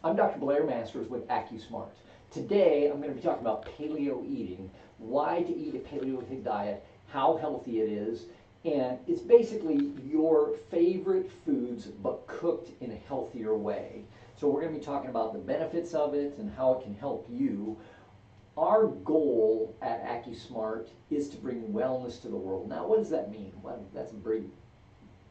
I'm Dr. Blair Masters with AcuSmart. Today I'm going to be talking about paleo eating, why to eat a Paleolithic diet, how healthy it is, and it's basically your favorite foods but cooked in a healthier way. So we're going to be talking about the benefits of it and how it can help you. Our goal at AcuSmart is to bring wellness to the world. Now, what does that mean? Well, that's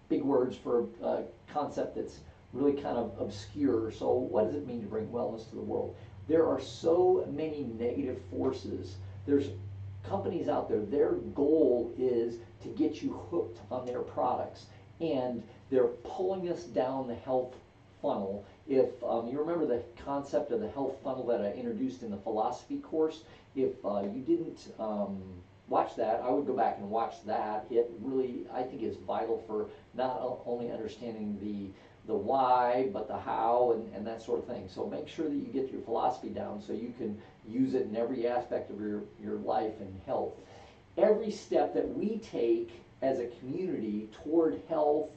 big words for a concept that's really kind of obscure. So what does it mean to bring wellness to the world? There are so many negative forces. There's companies out there, their goal is to get you hooked on their products, and they're pulling us down the health funnel. If you remember the concept of the health funnel that I introduced in the philosophy course, if you didn't watch that, I would go back and watch that. It really, I think, is vital for not only understanding the why, but the how and that sort of thing. So make sure that you get your philosophy down so you can use it in every aspect of your life and health. Every step that we take as a community toward health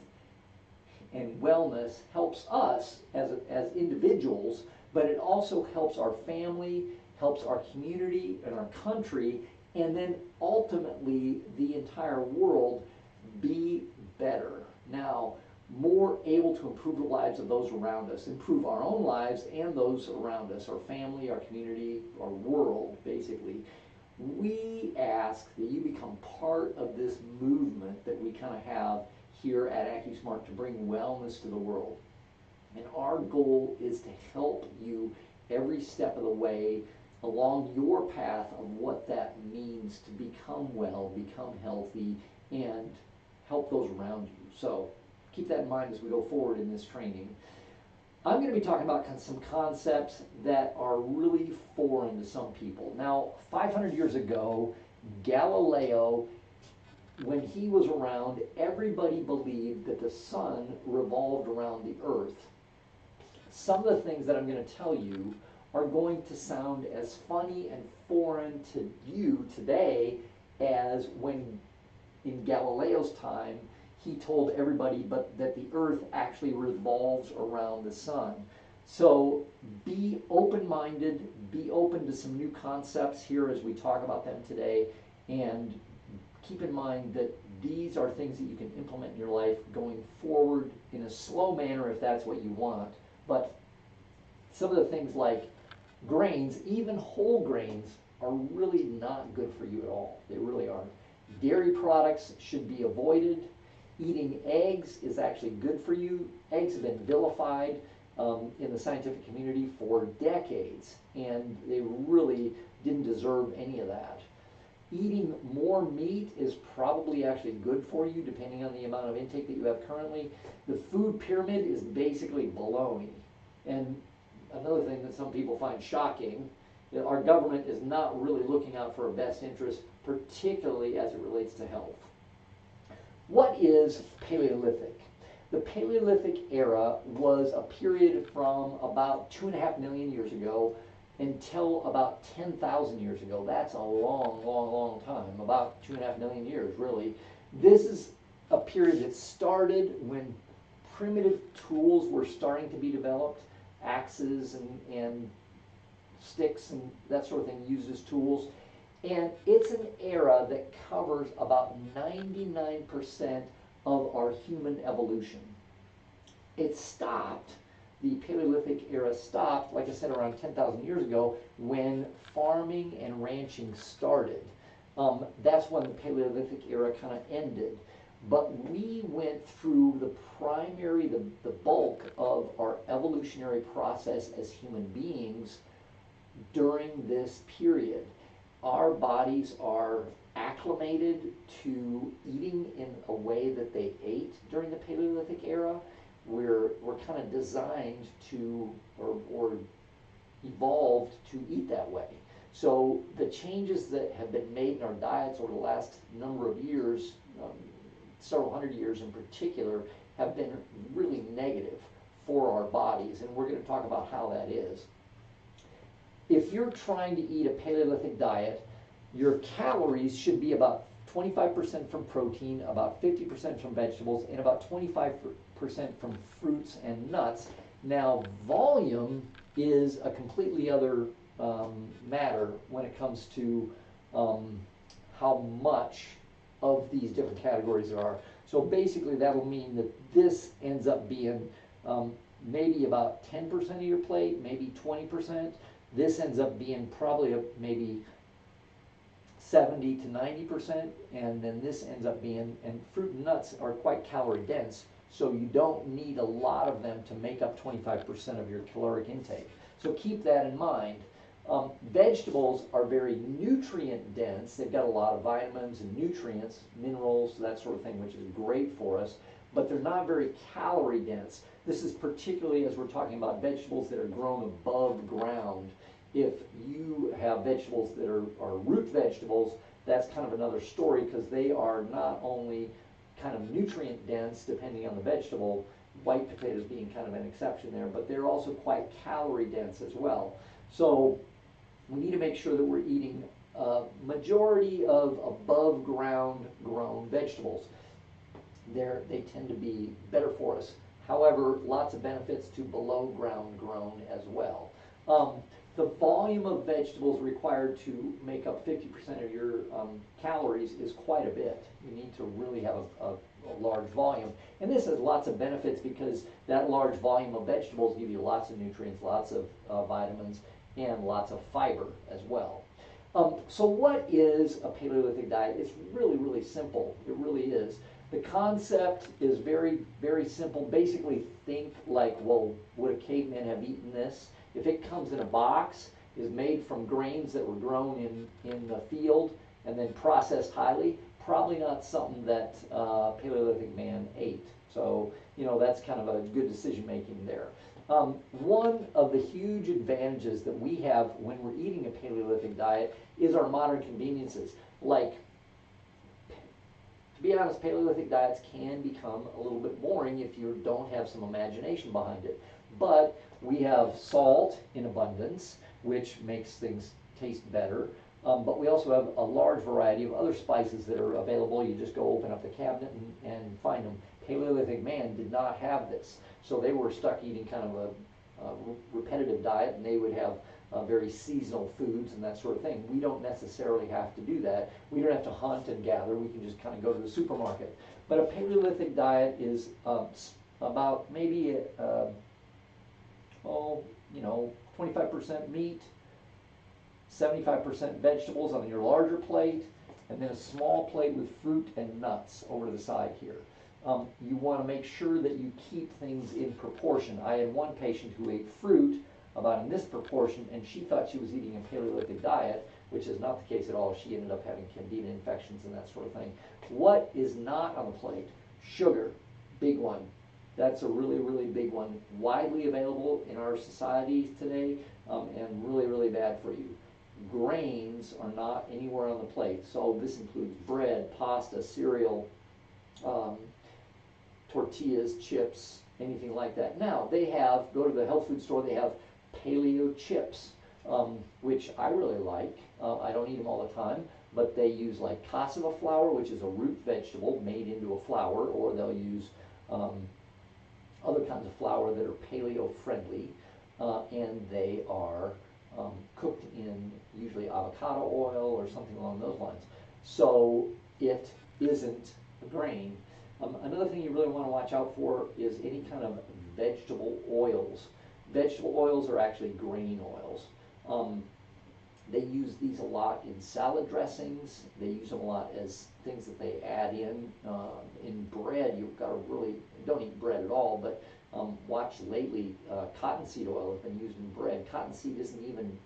and wellness helps us as individuals, but it also helps our family, helps our community and our country, and then ultimately the entire world be better. Now, more able to improve the lives of those around us, improve our own lives and those around us, our family, our community, our world, basically. We ask that you become part of this movement that we kind of have here at AcuSmart to bring wellness to the world. And our goal is to help you every step of the way along your path of what that means to become well, become healthy, and help those around you. So keep that in mind as we go forward in this training. I'm going to be talking about some concepts that are really foreign to some people. Now, 500 years ago, Galileo, when he was around, everybody believed that the sun revolved around the earth. Some of the things that I'm going to tell you are going to sound as funny and foreign to you today as when in Galileo's time he told everybody that the earth actually revolves around the sun. So be open-minded, be open to some new concepts here as we talk about them today, and keep in mind that these are things that you can implement in your life going forward in a slow manner if that's what you want. But some of the things like grains, even whole grains, are really not good for you at all. They really aren't. Dairy products should be avoided. Eating eggs is actually good for you. Eggs have been vilified in the scientific community for decades, and they really didn't deserve any of that. Eating more meat is probably actually good for you, depending on the amount of intake that you have currently. The food pyramid is basically baloney. And another thing that some people find shocking, our government is not really looking out for our best interest, particularly as it relates to health. What is Paleolithic? The Paleolithic era was a period from about 2.5 million years ago until about 10,000 years ago. That's a long time, about 2.5 million years, really. This is a period that started when primitive tools were starting to be developed, axes and sticks and that sort of thing used as tools. And it's an era that covers about 99% of our human evolution. It stopped, the Paleolithic era stopped, like I said, around 10,000 years ago when farming and ranching started. That's when the Paleolithic era kind of ended. But we went through the bulk of our evolutionary process as human beings during this period. Our bodies are acclimated to eating in a way that they ate during the Paleolithic era. We're kind of designed to, or evolved to eat that way. So the changes that have been made in our diets over the last number of years, several hundred years in particular, have been really negative for our bodies, and we're going to talk about how that is. If you're trying to eat a Paleolithic diet, your calories should be about 25% from protein, about 50% from vegetables, and about 25% from fruits and nuts. Now, volume is a completely other matter when it comes to how much of these different categories there are. So basically that will mean that this ends up being maybe about 10% of your plate, maybe 20%. This ends up being probably maybe 70 to 90%, and then this ends up being, and fruit and nuts are quite calorie dense, so you don't need a lot of them to make up 25% of your caloric intake. So keep that in mind. Vegetables are very nutrient dense. They've got a lot of vitamins and nutrients, minerals, that sort of thing, which is great for us, but they're not very calorie dense. This is particularly as we're talking about vegetables that are grown above ground. If you have vegetables that are root vegetables, that's kind of another story, because they are not only kind of nutrient dense depending on the vegetable, white potatoes being kind of an exception there, but they're also quite calorie dense as well. So we need to make sure that we're eating a majority of above ground grown vegetables. They tend to be better for us. However, lots of benefits to below ground grown as well. The volume of vegetables required to make up 50% of your calories is quite a bit. You need to really have a large volume. And this has lots of benefits because that large volume of vegetables give you lots of nutrients, lots of vitamins, and lots of fiber as well. So what is a Paleolithic diet? It's really, really simple. It really is. The concept is very, very simple. Basically think like, well, would a caveman have eaten this? If it comes in a box, is made from grains that were grown in the field and then processed highly, probably not something that Paleolithic man ate. So, you know, that's kind of a good decision making there. One of the huge advantages that we have when we're eating a Paleolithic diet is our modern conveniences. Like, to be honest, Paleolithic diets can become a little bit boring if you don't have some imagination behind it. But we have salt in abundance, which makes things taste better. But we also have a large variety of other spices that are available. You just go open up the cabinet and find them. Paleolithic man did not have this. So they were stuck eating kind of a repetitive diet, and they would have very seasonal foods and that sort of thing. We don't necessarily have to do that. We don't have to hunt and gather. We can just kind of go to the supermarket. But a Paleolithic diet is about maybe 25% meat, 75% vegetables on your larger plate, and then a small plate with fruit and nuts over to the side here. You want to make sure that you keep things in proportion. I had one patient who ate fruit about in this proportion, and she thought she was eating a Paleolithic diet, which is not the case at all. She ended up having candida infections and that sort of thing. What is not on the plate? Sugar, big one. That's a really, really big one. Widely available in our societies today, and really, really bad for you. Grains are not anywhere on the plate. So this includes bread, pasta, cereal, tortillas, chips, anything like that. Now, they have, go to the health food store, they have Paleo chips, which I really like. I don't eat them all the time, but they use like cassava flour, which is a root vegetable made into a flour, or they'll use other kinds of flour that are paleo friendly, and they are cooked in usually avocado oil or something along those lines. So it isn't a grain. Another thing you really want to watch out for is any kind of vegetable oils. Vegetable oils are actually grain oils. They use these a lot in salad dressings. They use them a lot as things that they add in bread. You've got to really, don't eat bread at all, but watch lately, cottonseed oil has been used in bread. Cottonseed isn't even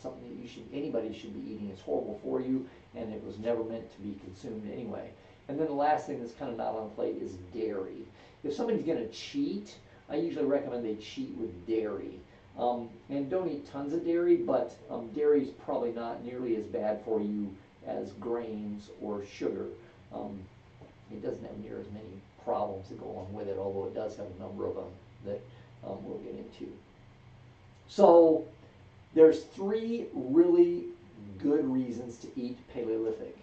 something that anybody should be eating. It's horrible for you, and it was never meant to be consumed anyway. And then the last thing that's kind of not on the plate is dairy. If somebody's going to cheat, I usually recommend they cheat with dairy. And don't eat tons of dairy, but dairy is probably not nearly as bad for you as grains or sugar. It doesn't have near as many problems that go along with it, although it does have a number of them that we'll get into. So there's 3 really good reasons to eat Paleolithic.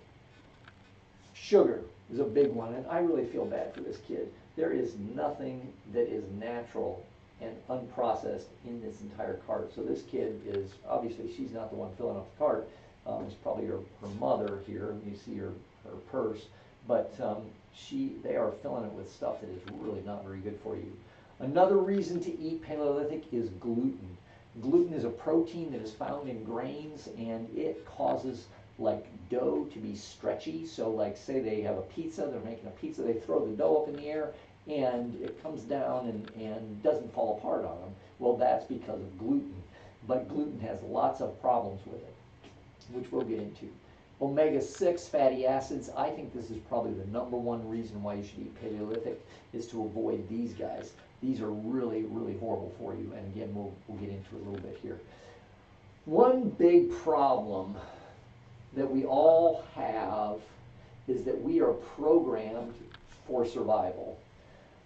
Sugar is a big one, and I really feel bad for this kid. There is nothing that is natural and unprocessed in this entire cart. So this kid is, obviously she's not the one filling up the cart. It's probably her mother here. You see her purse. But they are filling it with stuff that is really not very good for you. Another reason to eat Paleolithic is gluten. Gluten is a protein that is found in grains, and it causes like dough to be stretchy. So like say they have a pizza, they're making a pizza, they throw the dough up in the air and it comes down and doesn't fall apart on them. Well, that's because of gluten. But gluten has lots of problems with it, which we'll get into. Omega-6 fatty acids, I think this is probably the #1 reason why you should eat Paleolithic, is to avoid these guys. These are really, really horrible for you, and again, we'll get into it a little bit here. One big problem that we all have is that we are programmed for survival.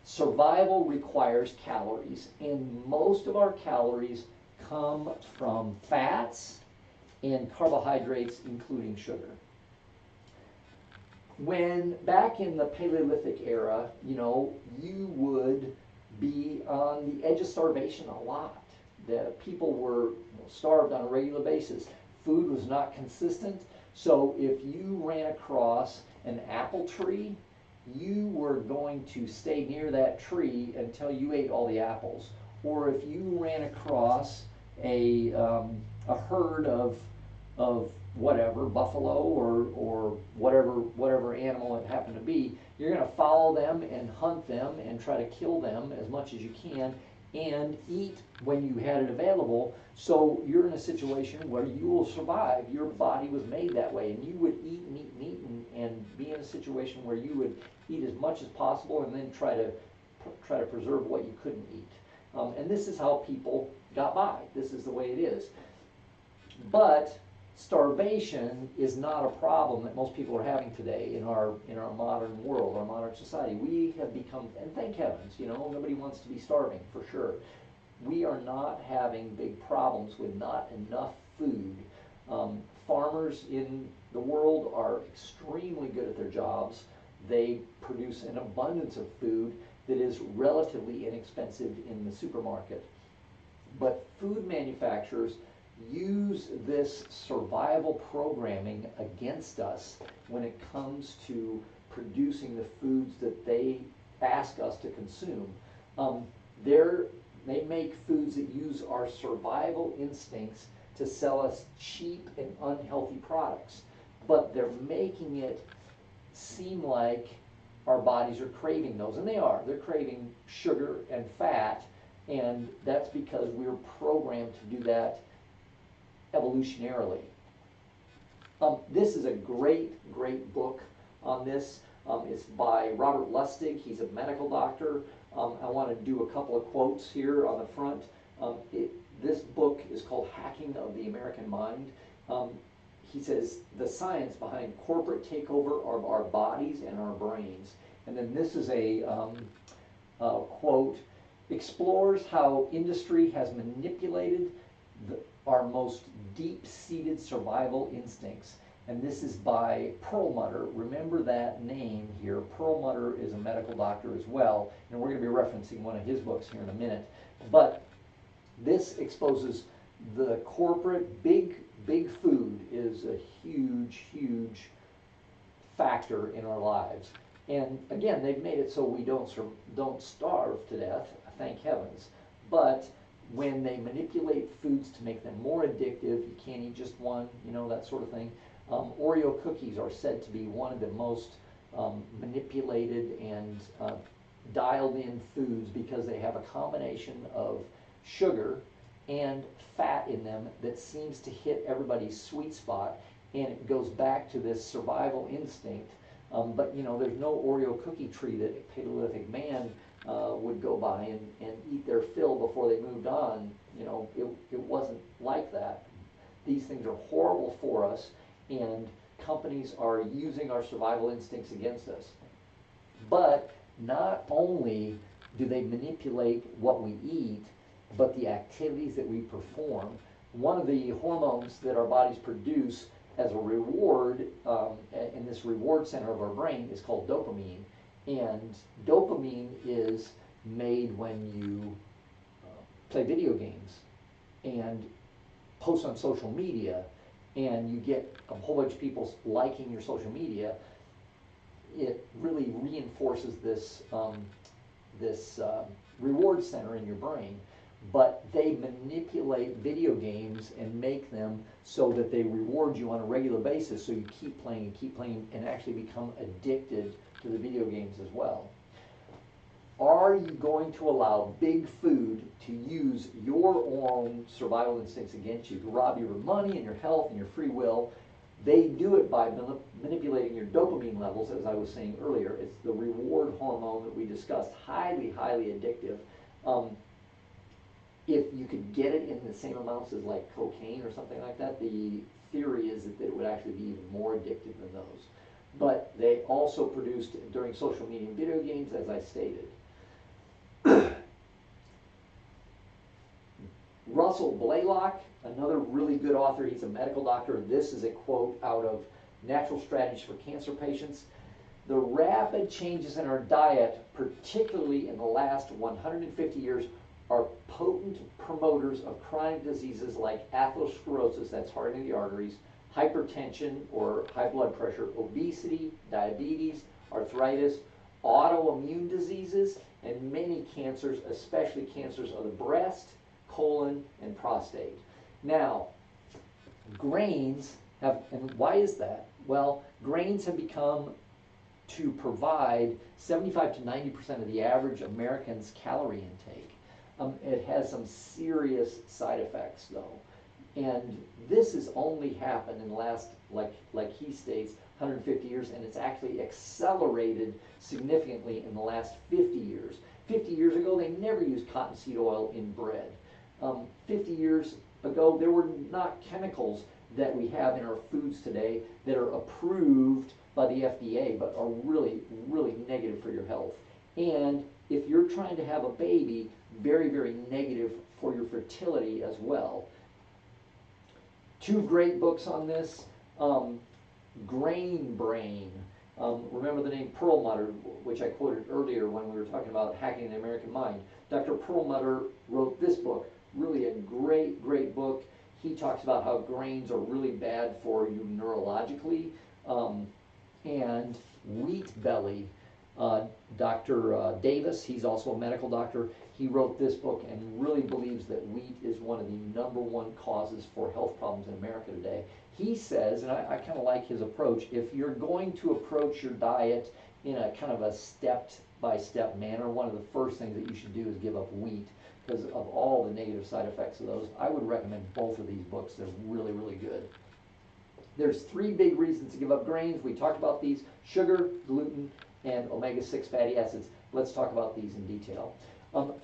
Survival requires calories, and most of our calories come from fats and carbohydrates, including sugar. When back in the Paleolithic era, you would be on the edge of starvation a lot. The people were starved on a regular basis. Food was not consistent, so if you ran across an apple tree, you were going to stay near that tree until you ate all the apples. Or if you ran across a herd of whatever, buffalo or whatever animal it happened to be, you're going to follow them and hunt them and try to kill them as much as you can and eat when you had it available. So you're in a situation where you will survive. Your body was made that way, and you would eat and eat and eat and be in a situation where you would eat as much as possible and then try to preserve what you couldn't eat. And this is how people got by. This is the way it is. But starvation is not a problem that most people are having today in our modern world, our modern society. We have become, and thank heavens, nobody wants to be starving for sure. We are not having big problems with not enough food. Farmers in the world are extremely good at their jobs. They produce an abundance of food that is relatively inexpensive in the supermarket. But food manufacturers use this survival programming against us when it comes to producing the foods that they ask us to consume. They make foods that use our survival instincts to sell us cheap and unhealthy products, but they're making it seem like our bodies are craving those, and they are. They're craving sugar and fat, and that's because we're programmed to do that evolutionarily. This is a great book on this. It's by Robert Lustig. He's a medical doctor. I want to do a couple of quotes here on the front. This book is called Hacking of the American Mind. He says, the science behind corporate takeover of our bodies and our brains. And then this is a quote, explores how industry has manipulated our most deep-seated survival instincts. And this is by Perlmutter. Remember that name here. Perlmutter is a medical doctor as well, and we're going to be referencing one of his books here in a minute. But this exposes the corporate, big food is a huge factor in our lives. And again, they've made it so we don't starve to death, thank heavens. But when they manipulate foods to make them more addictive, you can't eat just one, that sort of thing. Oreo cookies are said to be one of the most manipulated and dialed in foods because they have a combination of sugar and fat in them that seems to hit everybody's sweet spot, and it goes back to this survival instinct. But there's no Oreo cookie tree that a Paleolithic man would go by and eat their fill before they moved on. It wasn't like that. These things are horrible for us, and companies are using our survival instincts against us. But not only do they manipulate what we eat, but the activities that we perform. One of the hormones that our bodies produce as a reward in this reward center of our brain is called dopamine. And dopamine is made when you play video games and post on social media, and you get a whole bunch of people liking your social media, it really reinforces this reward center in your brain. But they manipulate video games and make them so that they reward you on a regular basis, so you keep playing and actually become addicted to the video games as well. Are you going to allow big food to use your own survival instincts against you, to rob you of money and your health and your free will? They do it by manipulating your dopamine levels, as I was saying earlier. It's the reward hormone that we discussed, highly, highly addictive. If you could get it in the same amounts as like cocaine or something like that, the theory is that it would actually be even more addictive than those. But they also produced during social media and video games, as I stated. Russell Blaylock, another really good author, he's a medical doctor. This is a quote out of Natural Strategies for Cancer Patients. The rapid changes in our diet, particularly in the last 150 years, are potent promoters of chronic diseases like atherosclerosis, that's hardening the arteries, hypertension or high blood pressure, obesity, diabetes, arthritis, autoimmune diseases, and many cancers, especially cancers of the breast, colon, and prostate. Now, grains have, and why is that? Well, grains have become to provide 75 to 90% of the average American's calorie intake. It has some serious side effects though. And this has only happened in the last, like he states, 150 years, and it's actually accelerated significantly in the last 50 years. 50 years ago, they never used cottonseed oil in bread. 50 years ago, there were not chemicals that we have in our foods today that are approved by the FDA, but are really, really negative for your health. And if you're trying to have a baby, very, very negative for your fertility as well. Two great books on this. Grain Brain. Remember the name Perlmutter, which I quoted earlier when we were talking about hacking the American mind. Dr. Perlmutter wrote this book, really a great, great book. He talks about how grains are really bad for you neurologically. And wheat belly. Dr. Davis, he's also a medical doctor, he wrote this book and really believes that wheat is one of the #1 causes for health problems in America today. He says, and I kind of like his approach, if you're going to approach your diet in a kind of a step-by-step manner, one of the first things that you should do is give up wheat because of all the negative side effects of those. I would recommend both of these books. They're really, really good. There's 3 big reasons to give up grains. We talked about these: sugar, gluten, and omega-6 fatty acids. Let's talk about these in detail.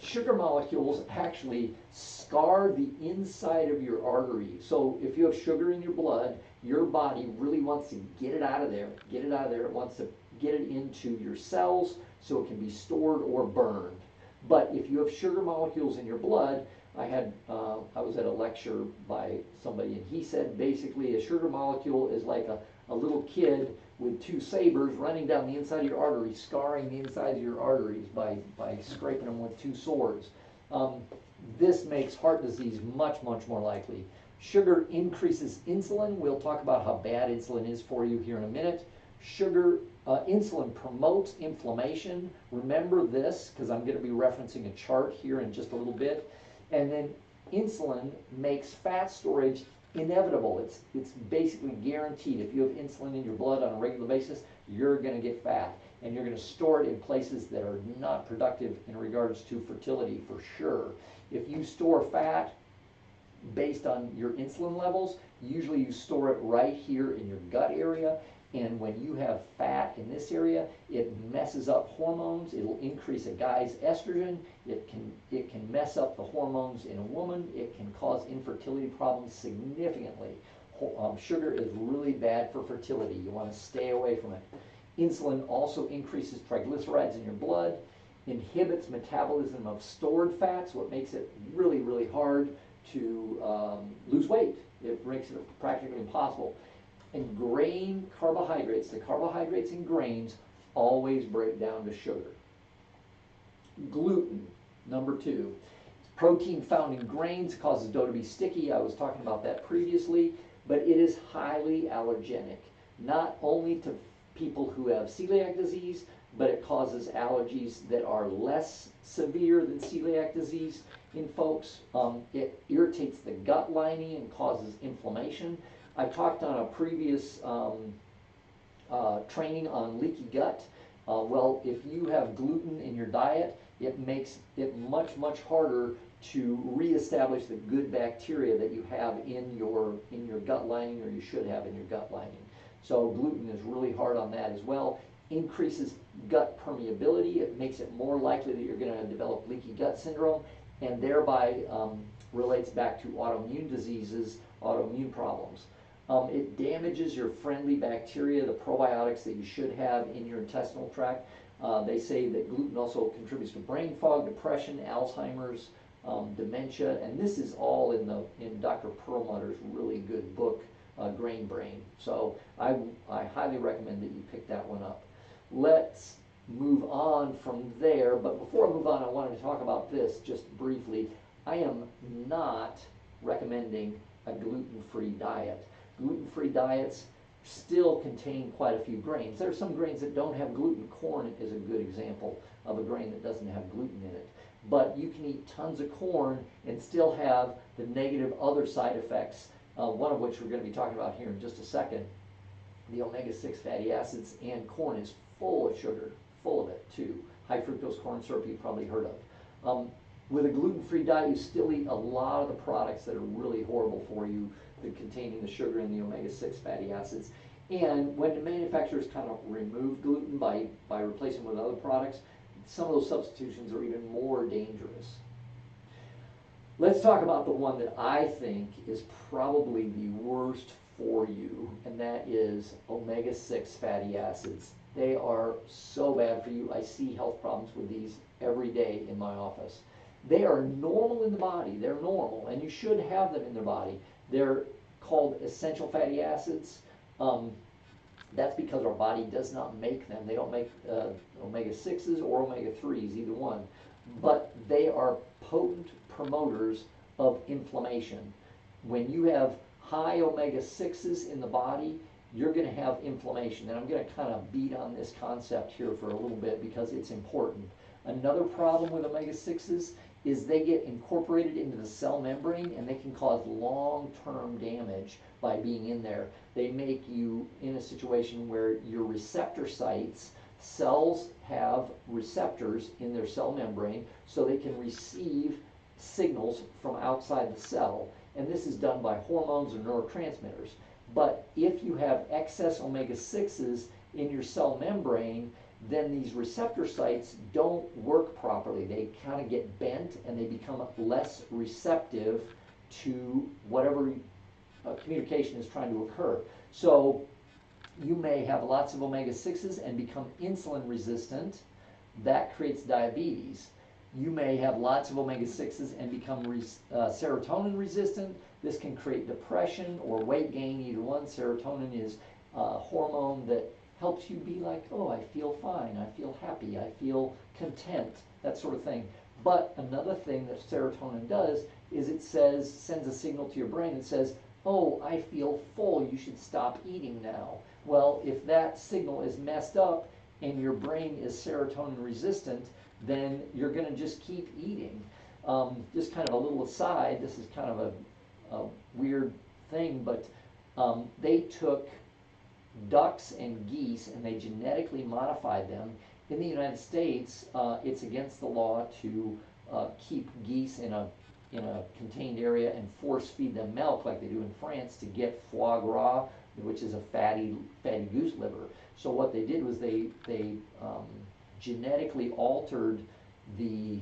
Sugar molecules actually scar the inside of your artery. So if you have sugar in your blood, your body really wants to get it out of there. It wants to get it into your cells so it can be stored or burned. But if you have sugar molecules in your blood, I was at a lecture by somebody, and he said basically a sugar molecule is like a little kid with 2 sabers running down the inside of your arteries, scarring the inside of your arteries by scraping them with 2 swords. This makes heart disease much, much more likely. Sugar increases insulin. We'll talk about how bad insulin is for you here in a minute. Insulin promotes inflammation. Remember this, because I'm going to be referencing a chart here in just a little bit. And then insulin makes fat storage inevitable. It's basically guaranteed. If you have insulin in your blood on a regular basis, you're going to get fat, and you're going to store it in places that are not productive in regards to fertility for sure. If you store fat based on your insulin levels, usually you store it right here in your gut area, and when you have fat in this area, it messes up hormones. It'll increase a guy's estrogen. It can mess up the hormones in a woman. It can cause infertility problems significantly. Sugar is really bad for fertility. You want to stay away from it. Insulin also increases triglycerides in your blood, inhibits metabolism of stored fats, what makes it really, really hard to lose weight. It makes it practically impossible. And grain carbohydrates, the carbohydrates in grains always break down to sugar. Gluten, number 2. It's Protein found in grains causes dough to be sticky. I was talking about that previously, but it is highly allergenic, not only to people who have celiac disease, but it causes allergies that are less severe than celiac disease in folks. It irritates the gut lining and causes inflammation. I talked on a previous training on leaky gut. Well, if you have gluten in your diet, it makes it much, much harder to reestablish the good bacteria that you have in your gut lining, or you should have in your gut lining. So gluten is really hard on that as well. Increases gut permeability. It makes it more likely that you're going to develop leaky gut syndrome, and thereby relates back to autoimmune diseases, autoimmune problems. It damages your friendly bacteria, the probiotics that you should have in your intestinal tract. They say that gluten also contributes to brain fog, depression, Alzheimer's, dementia, and this is all in Dr. Perlmutter's really good book, Grain Brain. So I highly recommend that you pick that one up. Let's move on from there, but before I move on, I wanted to talk about this just briefly. I am not recommending a gluten-free diet. Gluten-free diets still contain quite a few grains. There are some grains that don't have gluten. Corn is a good example of a grain that doesn't have gluten in it. But you can eat tons of corn and still have the negative other side effects, one of which we're going to be talking about here in just a second. The omega-6 fatty acids, and corn is full of sugar, full of it too. High fructose corn syrup you've probably heard of. With a gluten-free diet, you still eat a lot of the products that are really horrible for you, containing the sugar and the omega-6 fatty acids. And when the manufacturers kind of remove gluten by replacing with other products, some of those substitutions are even more dangerous. Let's talk about the one that I think is probably the worst for you, and that is omega-6 fatty acids. They are so bad for you. I see health problems with these every day in my office. They are normal in the body. They're normal, and you should have them in the body. They're called essential fatty acids. That's because our body does not make them. They don't make omega-6s or omega-3s, either one. But they are potent promoters of inflammation. When you have high omega-6s in the body, you're going to have inflammation. And I'm going to kind of beat on this concept here for a little bit because it's important. Another problem with omega-6s is they get incorporated into the cell membrane, and they can cause long-term damage by being in there. They make you in a situation where your receptor sites, cells have receptors in their cell membrane, so they can receive signals from outside the cell. And this is done by hormones or neurotransmitters. But if you have excess omega-6s in your cell membrane, then these receptor sites don't work properly. They kind of get bent, and they become less receptive to whatever communication is trying to occur. So you may have lots of omega-6s and become insulin resistant. That creates diabetes. You may have lots of omega-6s and become serotonin resistant. This can create depression or weight gain, either one. Serotonin is a hormone that helps you be like, oh, I feel fine, I feel happy, I feel content, that sort of thing. But another thing that serotonin does is it sends a signal to your brain that says, oh, I feel full, you should stop eating now. Well, if that signal is messed up and your brain is serotonin resistant, then you're going to just keep eating. Just kind of a little aside, this is kind of a weird thing, but they took ducks and geese and they genetically modified them. In the United States, it's against the law to keep geese in a contained area and force feed them milk like they do in France to get foie gras, which is a fatty goose liver. So what they did was they genetically altered the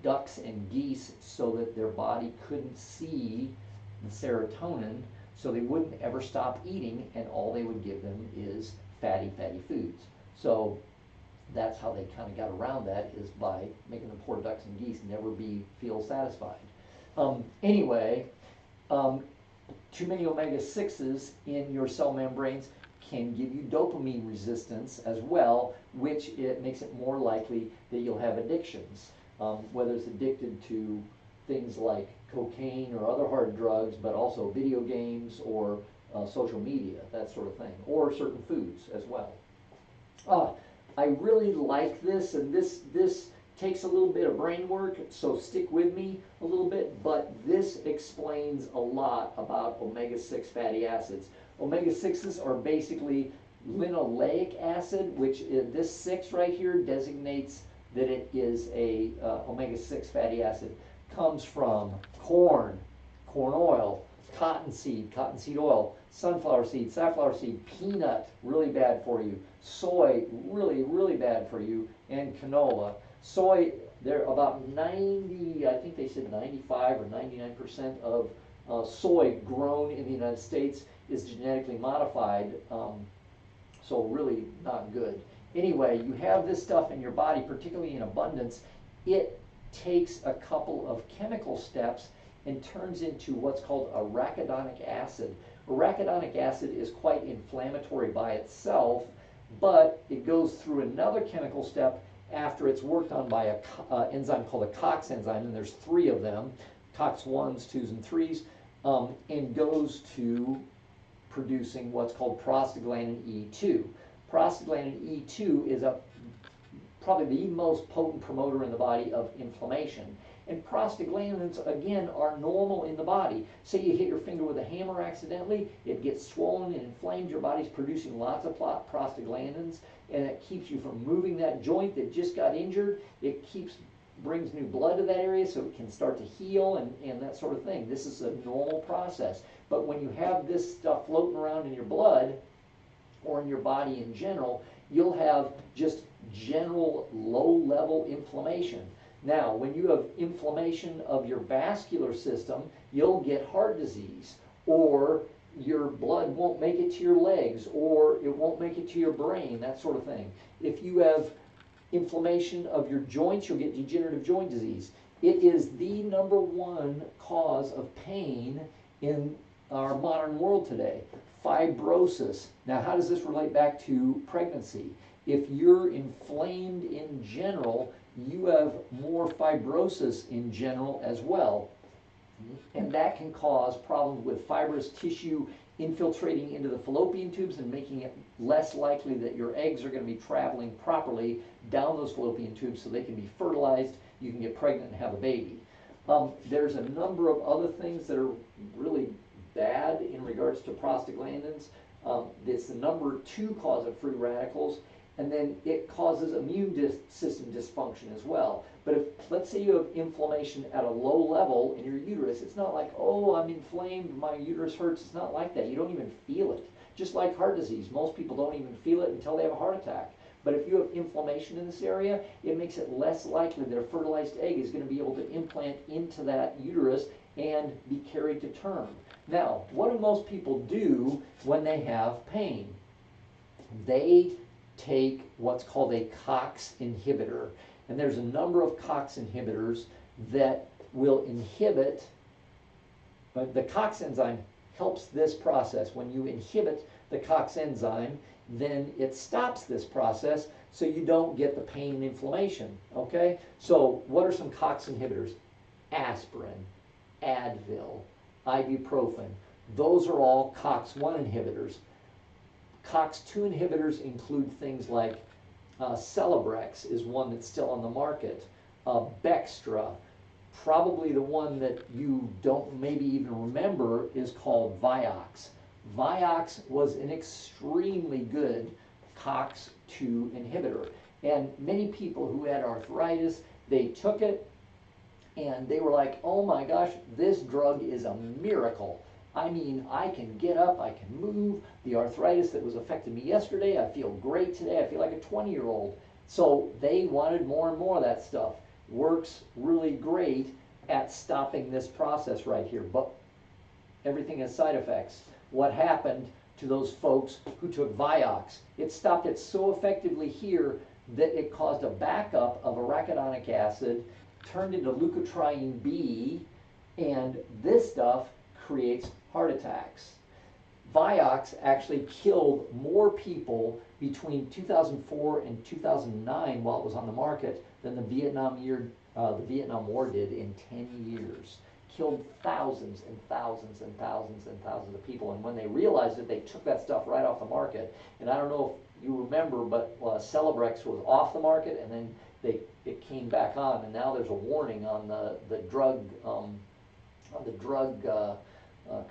ducks and geese so that their body couldn't see the serotonin, so they wouldn't ever stop eating, and all they would give them is fatty foods. So that's how they kind of got around that, is by making the poor ducks and geese never feel satisfied. Anyway, too many omega-6s in your cell membranes can give you dopamine resistance as well, which it makes it more likely that you'll have addictions, whether it's addicted to things like cocaine or other hard drugs, but also video games or social media, that sort of thing, or certain foods as well. I really like this, and this takes a little bit of brain work, so stick with me a little bit, but this explains a lot about omega-6 fatty acids. Omega-6s are basically linoleic acid, which is, this 6 right here designates that it is a omega-6 fatty acid. Comes from corn, corn oil, cottonseed oil, sunflower seed, safflower seed, peanut, really bad for you, soy, really, really bad for you, and canola. Soy, they're about 90, I think they said 95 or 99% of soy grown in the United States is genetically modified, so really not good. Anyway, you have this stuff in your body, particularly in abundance. It takes a couple of chemical steps and turns into what's called arachidonic acid. Arachidonic acid is quite inflammatory by itself, but it goes through another chemical step after it's worked on by an enzyme called a COX enzyme, and there's 3 of them, COX 1s, 2s, and 3s, and goes to producing what's called prostaglandin E2. Prostaglandin E2 is probably the most potent promoter in the body of inflammation. And prostaglandins, again, are normal in the body. Say you hit your finger with a hammer accidentally, it gets swollen and inflamed, your body's producing lots of prostaglandins, and it keeps you from moving that joint that just got injured. It brings new blood to that area so it can start to heal and that sort of thing. This is a normal process. But when you have this stuff floating around in your blood, or in your body in general, you'll have just general low-level inflammation. Now, when you have inflammation of your vascular system, you'll get heart disease, or your blood won't make it to your legs, or it won't make it to your brain, that sort of thing. If you have inflammation of your joints, you'll get degenerative joint disease. It is the #1 cause of pain in our modern world today. Fibrosis. Now, how does this relate back to pregnancy? If you're inflamed in general, you have more fibrosis in general as well. And that can cause problems with fibrous tissue infiltrating into the fallopian tubes and making it less likely that your eggs are going to be traveling properly down those fallopian tubes so they can be fertilized, you can get pregnant and have a baby. There's a number of other things that are really bad in regards to prostaglandins. It's the #2 cause of free radicals, and then it causes immune system dysfunction as well. But if, let's say you have inflammation at a low level in your uterus, it's not like, oh, I'm inflamed, my uterus hurts. It's not like that. You don't even feel it. Just like heart disease, most people don't even feel it until they have a heart attack. But if you have inflammation in this area, it makes it less likely that a fertilized egg is going to be able to implant into that uterus and be carried to term. Now, what do most people do when they have pain? They take what's called a COX inhibitor. And there's a number of COX inhibitors that will inhibit, the COX enzyme helps this process. When you inhibit the COX enzyme, then it stops this process so you don't get the pain and inflammation, okay? So what are some COX inhibitors? Aspirin, Advil, ibuprofen. Those are all COX-1 inhibitors. COX-2 inhibitors include things like Celebrex is one that's still on the market. Bextra, probably the one that you don't maybe even remember is called Vioxx. Vioxx was an extremely good COX-2 inhibitor. And many people who had arthritis, they took it and they were like, oh my gosh, this drug is a miracle. I mean, I can get up, I can move. The arthritis that was affecting me yesterday, I feel great today. I feel like a 20-year-old. So they wanted more and more of that stuff. Works really great at stopping this process right here. But everything has side effects. What happened to those folks who took Vioxx? It stopped it so effectively here that it caused a backup of arachidonic acid, turned into leukotriene B, and this stuff creates heart attacks. Vioxx actually killed more people between 2004 and 2009 while it was on the market than the Vietnam the Vietnam War did in 10 years. Killed thousands and thousands and thousands and thousands of people. And when they realized it, they took that stuff right off the market. And I don't know if you remember, but Celebrex was off the market, and then it came back on. And now there's a warning on the drug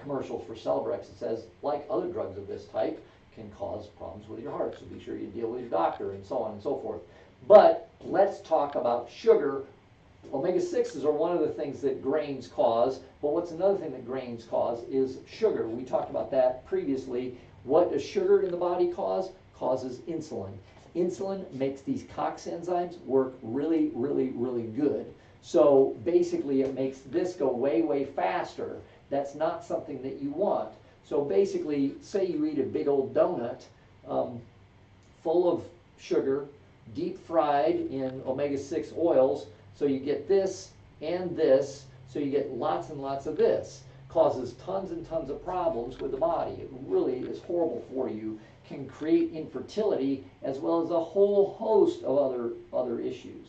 commercials for Celebrex. It says, like other drugs of this type, can cause problems with your heart. So be sure you deal with your doctor, and so on and so forth. But let's talk about sugar. Omega-6s are one of the things that grains cause, but what's another thing that grains cause is sugar. We talked about that previously. What does sugar in the body cause? Causes insulin. Insulin makes these COX enzymes work really, really, really good. So basically it makes this go way, way faster. That's not something that you want. So basically, say you eat a big old donut full of sugar, deep fried in omega-6 oils, so you get this and this, so you get lots and lots of this. Causes tons and tons of problems with the body. It really is horrible for you. Can create infertility as well as a whole host of other issues.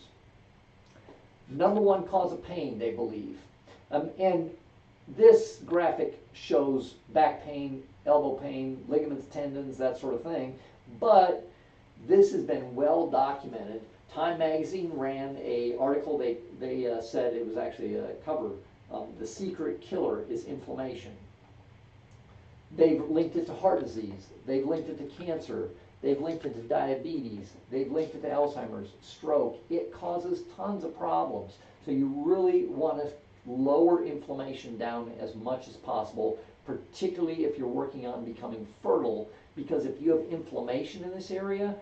Number one cause of pain, they believe. And this graphic shows back pain, elbow pain, ligaments, tendons, that sort of thing. But this has been well documented. Time magazine ran an article. They said, it was actually a cover, the secret killer is inflammation. They've linked it to heart disease. They've linked it to cancer. They've linked it to diabetes. They've linked it to Alzheimer's, stroke. It causes tons of problems. So you really want to lower inflammation down as much as possible, particularly if you're working on becoming fertile, because if you have inflammation in this area,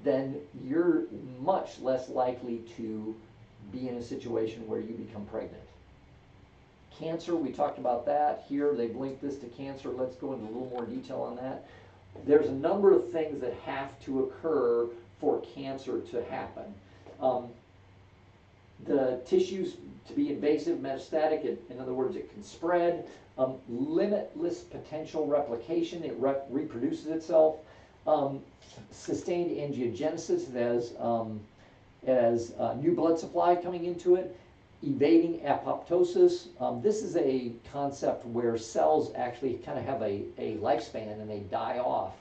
then you're much less likely to be in a situation where you become pregnant. Cancer, we talked about that. Here they've linked this to cancer. Let's go into a little more detail on that. There's a number of things that have to occur for cancer to happen. The tissues to be invasive, metastatic, in other words, it can spread. Limitless potential replication, it reproduces itself. Sustained angiogenesis, as new blood supply coming into it. Evading apoptosis. This is a concept where cells actually kind of have a lifespan and they die off.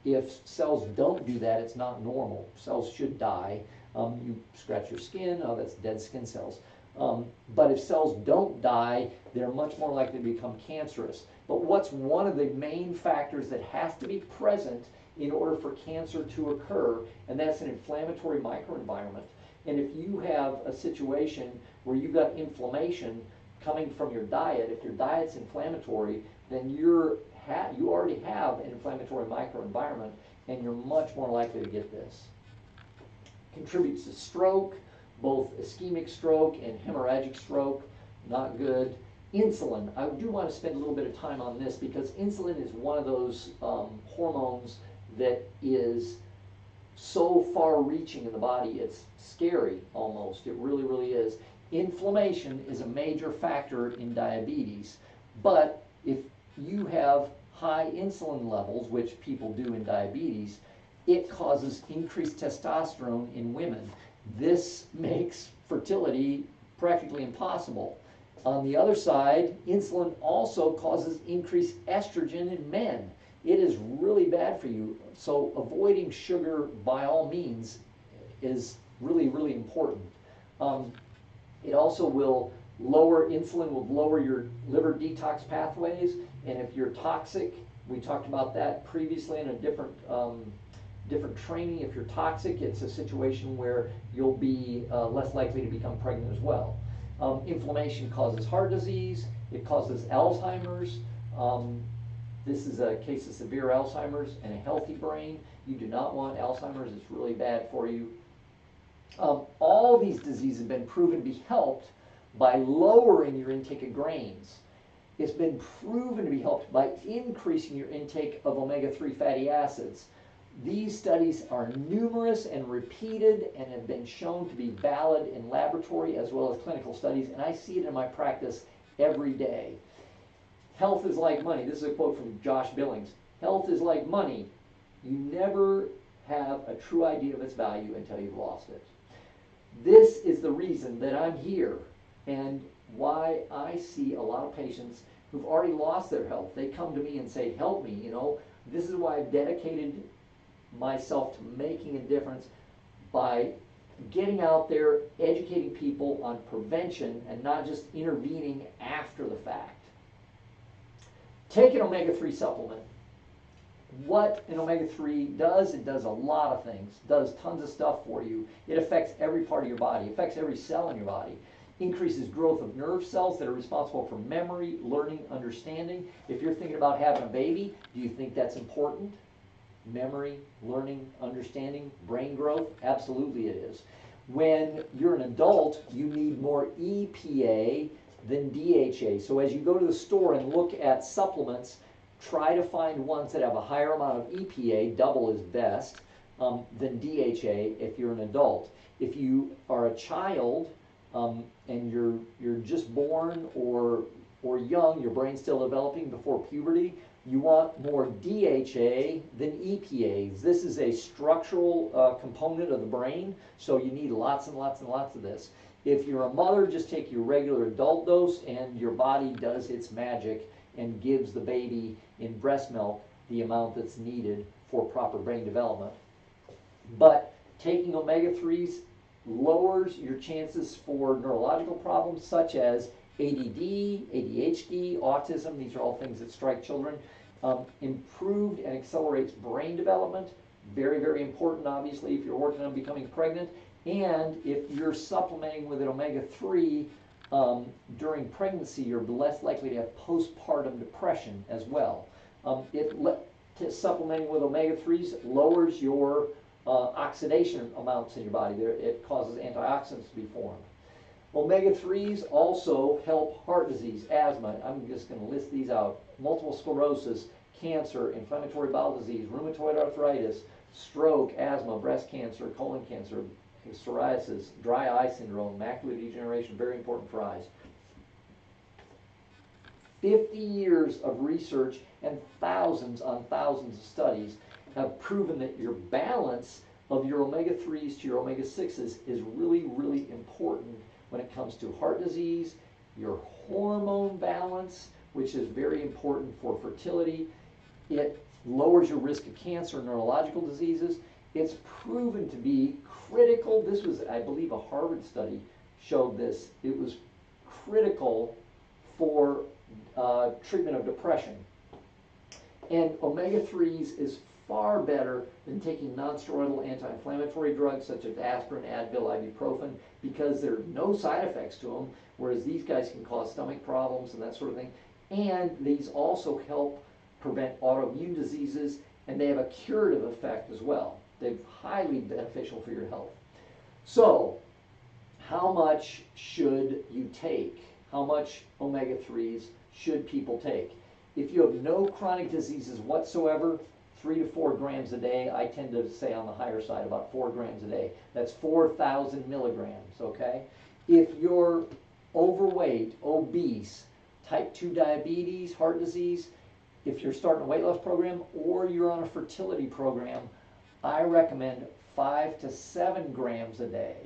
If cells don't do that, it's not normal. Cells should die. You scratch your skin, oh, that's dead skin cells. But if cells don't die, they're much more likely to become cancerous. But what's one of the main factors that has to be present in order for cancer to occur, and that's an inflammatory microenvironment. And if you have a situation where you've got inflammation coming from your diet, if your diet's inflammatory, then you already have an inflammatory microenvironment, and you're much more likely to get this. Contributes to stroke, both ischemic stroke and hemorrhagic stroke, not good. Insulin, I do want to spend a little bit of time on this because insulin is one of those hormones that is so far-reaching in the body, it's scary almost. It really, really is. Inflammation is a major factor in diabetes, but if you have high insulin levels, which people do in diabetes, it causes increased testosterone in women. This makes fertility practically impossible. On the other side, insulin also causes increased estrogen in men. It is really bad for you. So avoiding sugar by all means is really, really important. It also will lower, insulin will lower your liver detox pathways, and if you're toxic, we talked about that previously in a different training. If you're toxic, it's a situation where you'll be less likely to become pregnant as well. Inflammation causes heart disease. It causes Alzheimer's. This is a case of severe Alzheimer's and a healthy brain. You do not want Alzheimer's. It's really bad for you. All these diseases have been proven to be helped by lowering your intake of grains. It's been proven to be helped by increasing your intake of omega-3 fatty acids. These studies are numerous and repeated and have been shown to be valid in laboratory as well as clinical studies, and I see it in my practice every day. Health is like money. This is a quote from Josh Billings. Health is like money. You never have a true idea of its value until you've lost it. This is the reason that I'm here and why I see a lot of patients who've already lost their health. They come to me and say, help me, you know, this is why I've dedicated myself to making a difference by getting out there, educating people on prevention and not just intervening after the fact. Take an omega-3 supplement. What an omega-3 does, it does a lot of things, does tons of stuff for you. It affects every part of your body, affects every cell in your body, increases growth of nerve cells that are responsible for memory, learning, understanding. If you're thinking about having a baby, do you think that's important? Memory, learning, understanding, brain growth? Absolutely it is. When you're an adult, you need more EPA than DHA. So as you go to the store and look at supplements, try to find ones that have a higher amount of EPA, double is best, than DHA if you're an adult. If you are a child and you're just born or young, your brain's still developing before puberty, you want more DHA than EPA. This is a structural component of the brain, so you need lots and lots and lots of this. If you're a mother, just take your regular adult dose and your body does its magic and gives the baby in breast milk the amount that's needed for proper brain development. But taking omega-3s lowers your chances for neurological problems such as ADD, ADHD, autism. These are all things that strike children. Improved and accelerates brain development. Very, very important, obviously, if you're working on becoming pregnant. And if you're supplementing with an omega-3 during pregnancy, you're less likely to have postpartum depression as well. Supplementing with omega-3s lowers your oxidation amounts in your body. It causes antioxidants to be formed. Omega-3s also help heart disease, asthma. I'm just going to list these out. Multiple sclerosis, cancer, inflammatory bowel disease, rheumatoid arthritis, stroke, asthma, breast cancer, colon cancer, psoriasis, dry eye syndrome, macular degeneration, very important for eyes. 50 years of research and thousands on thousands of studies have proven that your balance of your omega-3s to your omega-6s is really, really important when it comes to heart disease, your hormone balance, which is very important for fertility. It lowers your risk of cancer, neurological diseases. It's proven to be critical. This was, I believe, a Harvard study showed this. It was critical for treatment of depression. And omega-3s is far better than taking non-steroidal anti-inflammatory drugs such as aspirin, Advil, ibuprofen, because there are no side effects to them, whereas these guys can cause stomach problems and that sort of thing. And these also help prevent autoimmune diseases, and they have a curative effect as well. They're highly beneficial for your health. So, how much should you take? How much omega-3s should people take? If you have no chronic diseases whatsoever, 3 to 4 grams a day. I tend to say on the higher side, about 4 grams a day. That's 4,000 milligrams, okay? If you're overweight, obese, type 2 diabetes, heart disease, if you're starting a weight loss program or you're on a fertility program, I recommend 5 to 7 grams a day,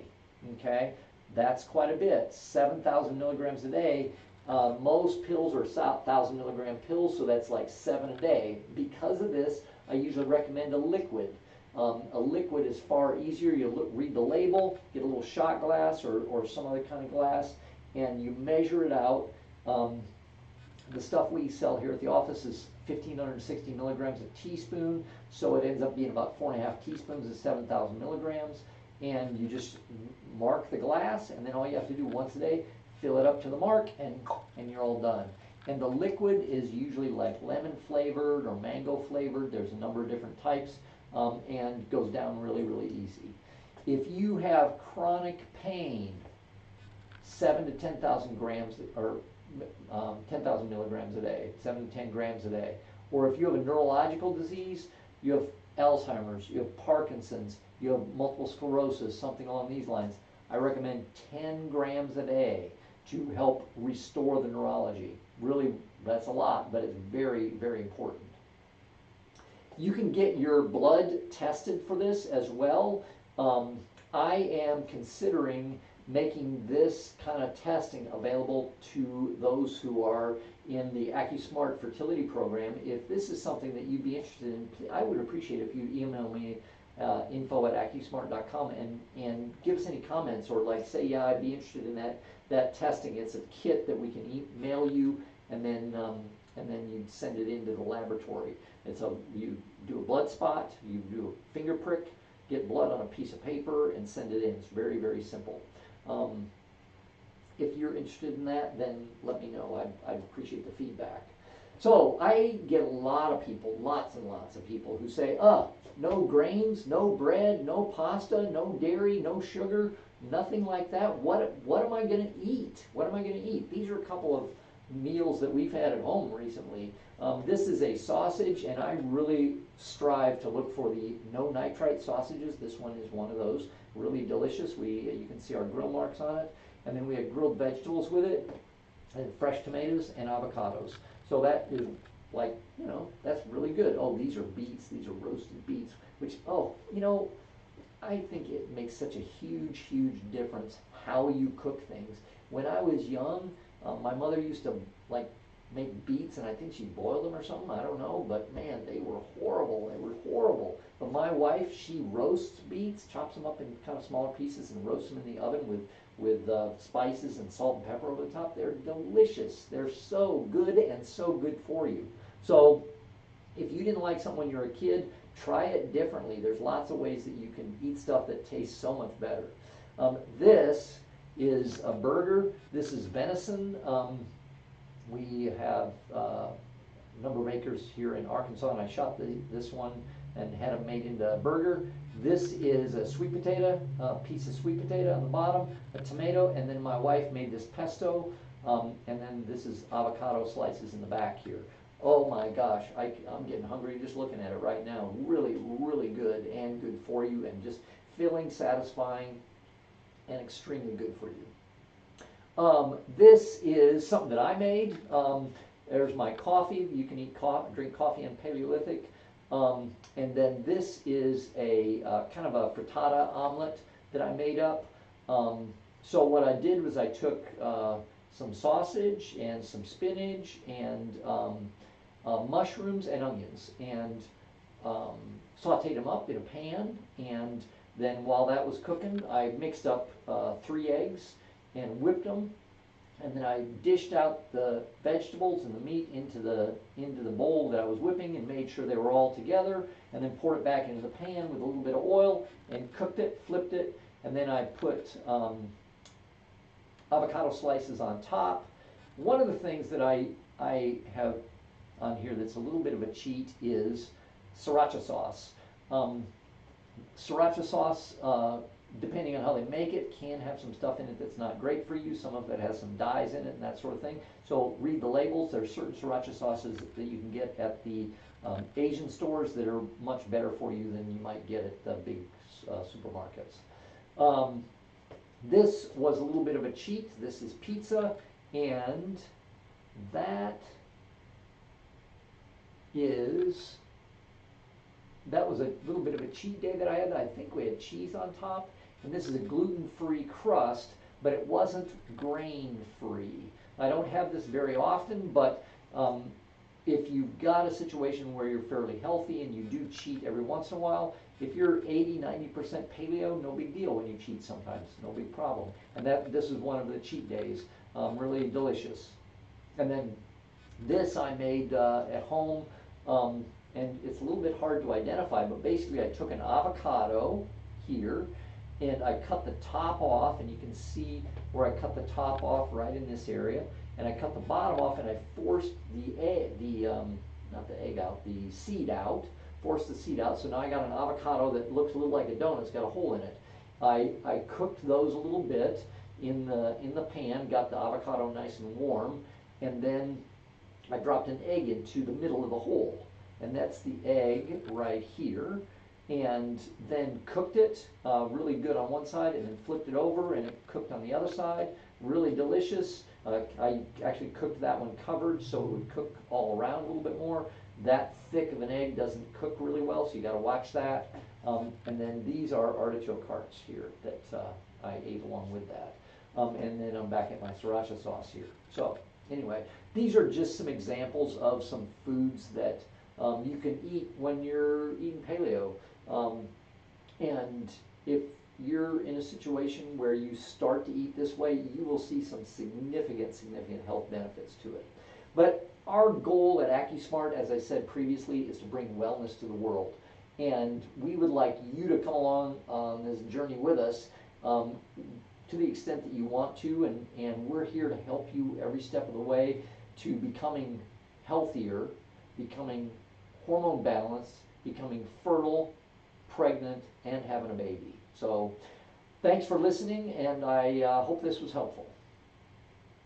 okay? That's quite a bit, 7,000 milligrams a day. Most pills are 1,000 milligram pills, so that's like 7 a day. Because of this, I usually recommend a liquid. A liquid is far easier. You read the label, get a little shot glass or some other kind of glass, and you measure it out. The stuff we sell here at the office is 1,560 milligrams a teaspoon, so it ends up being about 4.5 teaspoons of 7,000 milligrams. And you just mark the glass, and then all you have to do once a day, fill it up to the mark, and you're all done. And the liquid is usually like lemon flavored or mango flavored. There's a number of different types, and goes down really, really easy. If you have chronic pain, 7 to 10,000 grams or 10,000 milligrams a day, 7 to 10 grams a day. Or if you have a neurological disease, you have Alzheimer's, you have Parkinson's, you have multiple sclerosis, something along these lines, I recommend 10 grams a day to help restore the neurology. Really, that's a lot, but it's very, very important. You can get your blood tested for this as well. I am considering making this kind of testing available to those who are in the AcuSmart fertility program. If this is something that you'd be interested in, I would appreciate if you email me info@acusmart.com and give us any comments, or like say, yeah, I'd be interested in that testing. It's a kit that we can mail you, and then you send it into the laboratory. And so you do a blood spot, you do a finger prick, get blood on a piece of paper, and send it in. It's very, very simple. If you're interested in that, then let me know. I'd appreciate the feedback. So I get a lot of people, lots and lots of people who say, no grains, no bread, no pasta, no dairy, no sugar, nothing like that. What am I going to eat? What am I going to eat? These are a couple of meals that we've had at home recently. This is a sausage, and I really strive to look for the no nitrite sausages. This one is one of those. Really delicious. You can see our grill marks on it. And then we have grilled vegetables with it, and fresh tomatoes and avocados. So that is like, that's really good. Oh, these are beets. These are roasted beets, which, I think it makes such a huge, huge difference how you cook things. When I was young, my mother used to make beets, and I think she boiled them or something. I don't know, but man, they were horrible. They were horrible. But my wife, she roasts beets, chops them up in kind of smaller pieces, and roasts them in the oven with spices and salt and pepper over the top. They're delicious. They're so good and so good for you. So if you didn't like something when you were a kid, try it differently. There's lots of ways that you can eat stuff that tastes so much better. This is a burger. This is venison. We have a number of acres here in Arkansas, and I shot this one and had it made into a burger. This is a sweet potato, a piece of sweet potato on the bottom, a tomato, and then my wife made this pesto, and then this is avocado slices in the back here. Oh my gosh, I'm getting hungry just looking at it right now. Really, really good, and good for you, and just filling, satisfying, and extremely good for you. This is something that I made. There's my coffee. You can drink coffee in Paleolithic. And then this is a kind of a frittata omelet that I made up. So what I did was I took some sausage and some spinach and mushrooms and onions, and sauteed them up in a pan. And then while that was cooking, I mixed up 3 eggs and whipped them. And then I dished out the vegetables and the meat into the bowl that I was whipping, and made sure they were all together, and then poured it back into the pan with a little bit of oil and cooked it, flipped it, and then I put avocado slices on top. One of the things that I have on here that's a little bit of a cheat is sriracha sauce. Sriracha sauce, depending on how they make it, can have some stuff in it that's not great for you. Some of it has some dyes in it and that sort of thing. So read the labels. There's certain sriracha sauces that you can get at the Asian stores that are much better for you than you might get at the big supermarkets. This was a little bit of a cheat. This is pizza, and that was a little bit of a cheat day that I had. I think we had cheese on top. And this is a gluten-free crust, but it wasn't grain-free. I don't have this very often, but if you've got a situation where you're fairly healthy and you do cheat every once in a while, if you're 80–90% paleo, no big deal when you cheat sometimes, no big problem. And this is one of the cheat days, really delicious. And then this I made at home, and it's a little bit hard to identify, but basically I took an avocado here, and I cut the top off, and you can see where I cut the top off right in this area, and I cut the bottom off, and I forced the seed out, forced the seed out, so now I got an avocado that looks a little like a donut. It's got a hole in it. I cooked those a little bit in the pan, got the avocado nice and warm, and then I dropped an egg into the middle of the hole, and that's the egg right here. And then cooked it really good on one side, and then flipped it over, and it cooked on the other side. Really delicious. I actually cooked that one covered so it would cook all around a little bit more. That thick of an egg doesn't cook really well, so you got to watch that. And then these are artichoke hearts here that I ate along with that. And then I'm back at my sriracha sauce here. So anyway, these are just some examples of some foods that you can eat when you're eating paleo. And if you're in a situation where you start to eat this way, you will see some significant health benefits to it. But our goal at AcuSmart, as I said previously, is to bring wellness to the world. And we would like you to come along on this journey with us to the extent that you want to, and we're here to help you every step of the way to becoming healthier, becoming hormone balanced, becoming fertile, pregnant, and having a baby. So thanks for listening, and I hope this was helpful.